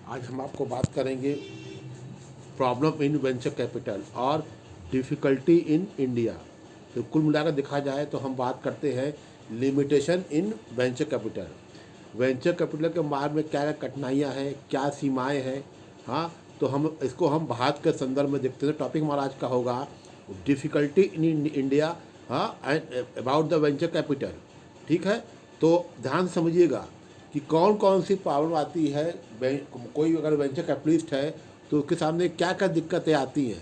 आज हम आपको बात करेंगे प्रॉब्लम इन वेंचर कैपिटल और डिफ़िकल्टी इन इंडिया। तो कुल मिलाकर देखा जाए तो हम बात करते हैं limitation in venture capital. Venture capital के मार्ग में क्या क्या कठिनाइयाँ हैं, क्या सीमाएं हैं। हाँ, तो हम इसको हम भारत के संदर्भ में देखते हैं। टॉपिक हमारा आज का होगा डिफ़िकल्टी इन इंडिया, हाँ, and about the venture capital. ठीक है, तो ध्यान से समझिएगा कि कौन कौन सी प्रॉब्लम आती है। कोई अगर वेंचर कैपिटलिस्ट है तो उसके सामने क्या क्या दिक्कतें आती हैं।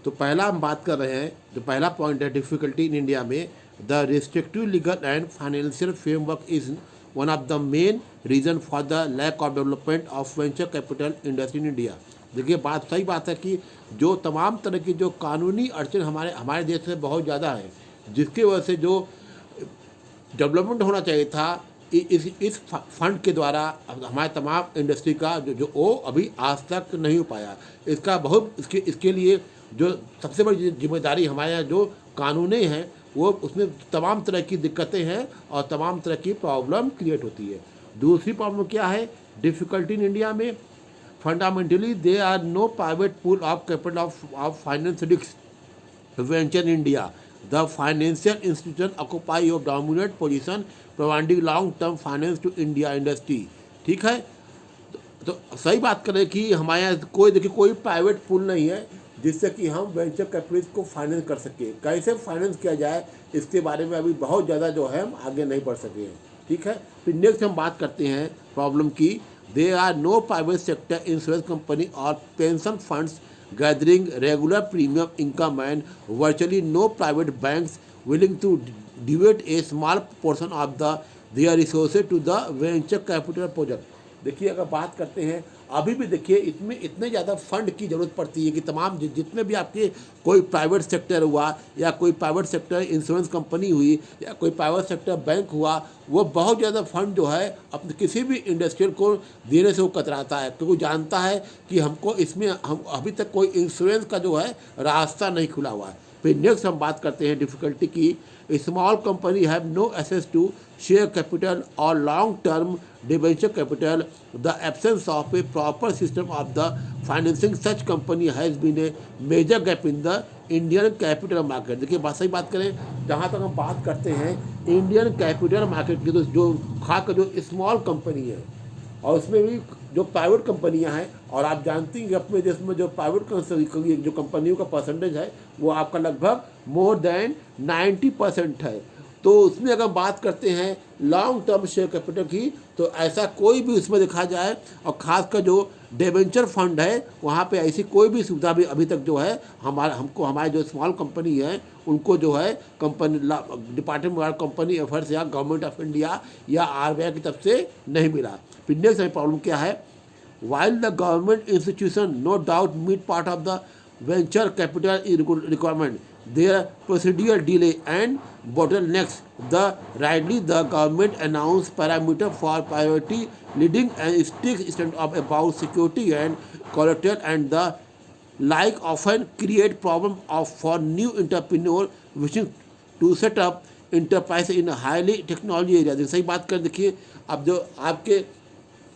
तो पहला हम बात कर रहे हैं, जो पहला पॉइंट है डिफ़िकल्टी इन इंडिया में, the restrictive legal and financial framework is one of the main reason for the lack of development of venture capital industry in India. देखिए, बात सही बात है कि जो तमाम तरह की जो कानूनी अड़चन हमारे हमारे देश में बहुत ज़्यादा है, जिसकी वजह से जो डेवलपमेंट होना चाहिए था इस फंड के द्वारा हमारे तमाम इंडस्ट्री का जो वो अभी आज तक नहीं हो पाया। इसका बहुत इसके लिए जो सबसे बड़ी जिम्मेदारी हमारे यहाँ जो कानूनी हैं वो उसमें तमाम तरह की दिक्कतें हैं और तमाम तरह की प्रॉब्लम क्रिएट होती है। दूसरी प्रॉब्लम क्या है डिफ़िकल्टी इन इंडिया में? Fundamentally they are no private pool of capital of finance risk venture in India. The financial institution occupy a dominant position providing long-term finance to India industry. ठीक है, तो सही बात करें कि हमारे यहाँ कोई प्राइवेट पूल नहीं है जिससे कि हम वेंचर कैपिटलिस्ट को फाइनेंस कर सके। कैसे फाइनेंस किया जाए इसके बारे में अभी बहुत ज़्यादा जो है हम आगे नहीं बढ़ सके हैं। ठीक है, फिर नेक्स्ट हम बात करते हैं प्रॉब्लम की। There are no private sector insurance company और pension funds gathering regular premium income and virtually no private banks willing to devote a small portion of their resources to the venture capital project। देखिए, अगर बात करते हैं अभी भी देखिए इसमें इतने ज़्यादा फंड की ज़रूरत पड़ती है कि तमाम जितने भी आपके कोई प्राइवेट सेक्टर हुआ या कोई प्राइवेट सेक्टर इंश्योरेंस कंपनी हुई या कोई प्राइवेट सेक्टर बैंक हुआ, वो बहुत ज़्यादा फंड जो है अपने किसी भी इंडस्ट्रियल को देने से वो कतराता है, क्योंकि जानता है कि हमको इसमें हम अभी तक कोई इंश्योरेंस का जो है रास्ता नहीं खुला हुआ है। फिर नेक्स्ट हम बात करते हैं डिफ़िकल्टी की। Small company have no access to share capital और long term debenture capital. The absence of a proper system of the financing such company has been a major gap in the Indian capital market. देखिए, सही बात करें, जहाँ तक हम बात करते हैं इंडियन कैपिटल मार्केट की, तो जो खासकर जो स्मॉल कंपनी है और उसमें भी जो प्राइवेट कंपनियां हैं, और आप जानती हैं कि अपने देश में जो प्राइवेट जो कंपनियों का परसेंटेज है वो आपका लगभग मोर देन 90% है। तो उसमें अगर बात करते हैं लॉन्ग टर्म शेयर कैपिटल की, तो ऐसा कोई भी उसमें देखा जाए, और ख़ासकर जो डिबेंचर फंड है वहाँ पे ऐसी कोई भी सुविधा भी अभी तक जो है हमारे जो स्मॉल कंपनी है उनको जो है company department of company affairs या गवर्नमेंट ऑफ इंडिया या RBI की तरफ से नहीं मिला। फिर नेक्स्ट प्रॉब्लम क्या है? while the government institution no doubt meet part of the venture capital requirement, their procedural delay and bottlenecks the government announced parameter for priority leading and strict stand up about security and collateral and the like often create problem for new entrepreneur wishing to set up enterprise in highly technology area। सही बात कर देखिए, अब जो आपके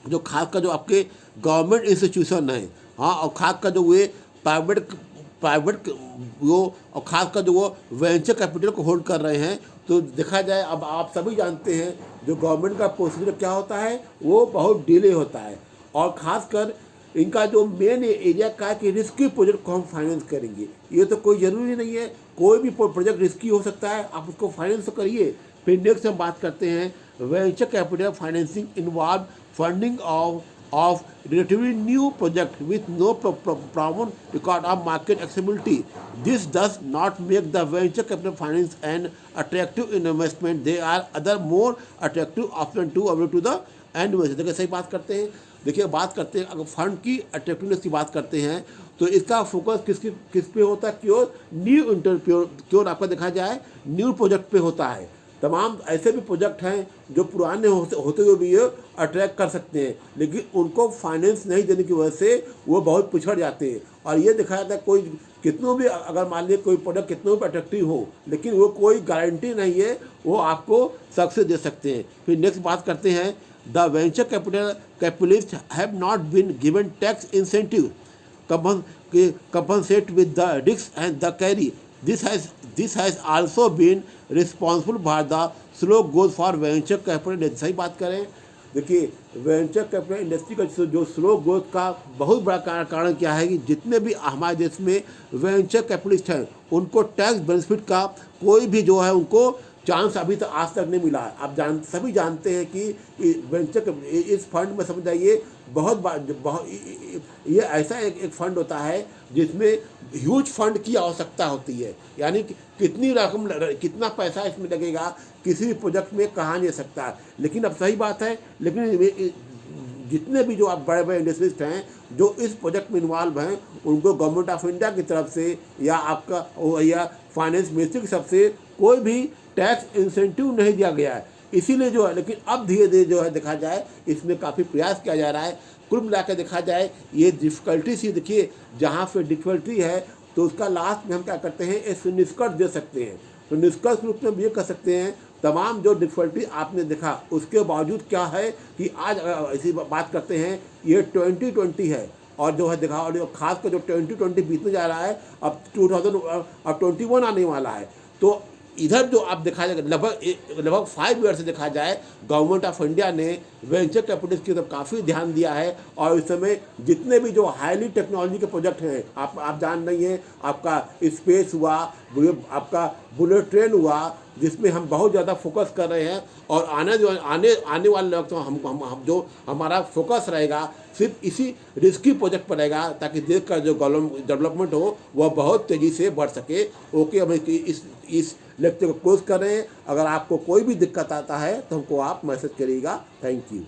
जो खास का जो आपके गवर्नमेंट इंस्टीट्यूशन है, हाँ, और खास का जो वे प्राइवेट वो और खास का जो वो वेंचर कैपिटल को होल्ड कर रहे हैं, तो देखा जाए अब आप सभी जानते हैं जो गवर्नमेंट का प्रोसीजर क्या होता है वो बहुत डिले होता है। और ख़ासकर इनका जो मेन एरिया का है कि रिस्की प्रोजेक्ट को हम फाइनेंस करेंगे, ये तो कोई ज़रूरी नहीं है, कोई भी प्रोजेक्ट रिस्की हो सकता है, आप उसको फाइनेंस तो करिए। फिर नेक्स्ट हम बात करते हैं venture capital financing involve funding of relatively new project with no proven record of market accessibility. This does not make the venture capital finance an attractive investment. They are other more attractive option to the end investor। देखिए, सही बात करते हैं। देखिए, बात करते हैं अगर फंड की अट्रैक्टिवनेस की बात करते हैं तो इसका फोकस किस पे होता है? क्योर न्यू क्योर आपका देखा जाए न्यू प्रोजेक्ट पे होता है। तमाम ऐसे भी प्रोजेक्ट हैं जो पुराने होते हुए भी ये अट्रैक्ट कर सकते हैं, लेकिन उनको फाइनेंस नहीं देने की वजह से वो बहुत पिछड़ जाते हैं। और ये देखा जाता है कोई कितनों भी अगर मान लीजिए कोई प्रोडक्ट कितनों भी अट्रैक्टिव हो, लेकिन वो कोई गारंटी नहीं है वो आपको सक्सेस दे सकते हैं। फिर नेक्स्ट बात करते हैं the venture capitalist have not been given tax incentive compensate with the risk and the carry. This has also been responsible for the slow growth for venture capital. सही बात करें, देखिए वेंचर कैपिटल इंडस्ट्री का जो slow growth का बहुत बड़ा कारण क्या है कि जितने भी हमारे देश में वेंचर कैपिटलिस्ट हैं उनको टैक्स बेनिफिट का कोई भी जो है उनको चांस अभी तक आज तक नहीं मिला है। आप सभी जानते हैं कि वेंचर इस फंड में समझ जाइए बहुत ये ऐसा एक फंड होता है जिसमें ह्यूज फंड की आवश्यकता होती है, यानी कि कितनी रकम कितना पैसा इसमें लगेगा किसी भी प्रोजेक्ट में कहा नहीं सकता। लेकिन अब सही बात है, लेकिन जितने भी जो आप बड़े बड़े इंडस्ट्रिस्ट हैं जो इस प्रोजेक्ट में इन्वॉल्व हैं उनको गवर्नमेंट ऑफ इंडिया की तरफ से या आपका या फाइनेंस मिनिस्ट्री की तरफ से कोई भी टैक्स इंसेंटिव नहीं दिया गया है। इसीलिए जो है, लेकिन अब धीरे धीरे जो है देखा जाए इसमें काफ़ी प्रयास किया जा रहा है। कुल मिलाकर देखा जाए ये डिफ़िकल्टी सी देखिए, जहाँ पे डिफ़िकल्टी है तो उसका लास्ट में हम क्या करते हैं एक निष्कर्ष दे सकते हैं। तो निष्कर्ष के रूप में हम ये कर सकते हैं तमाम जो डिफ़िकल्टी आपने देखा उसके बावजूद क्या है कि आज ऐसी बात करते हैं ये 2020 है और जो है देखा और खास कर जो 2020 बीतने जा रहा है, अब 2021 आने वाला है। तो इधर जो आप देखा जाए लगभग 5 ईयर से देखा जाए गवर्नमेंट ऑफ इंडिया ने वेंचर कैपिटलिस्ट की तरफ काफ़ी ध्यान दिया है और इस समय जितने भी जो हाईली टेक्नोलॉजी के प्रोजेक्ट हैं आप जान रही हैं, आपका स्पेस हुआ, आपका बुलेट ट्रेन हुआ जिसमें हम बहुत ज़्यादा फोकस कर रहे हैं और आने वाले वक्त हम जो हमारा फोकस रहेगा सिर्फ इसी रिस्की प्रोजेक्ट पर रहेगा ताकि देश का जो डेवलपमेंट हो वह बहुत तेज़ी से बढ़ सके। ओके, हम इस लेक्चर को क्लोज कर रहे हैं। अगर आपको कोई भी दिक्कत आता है तो हमको आप मैसेज करिएगा। Thank you.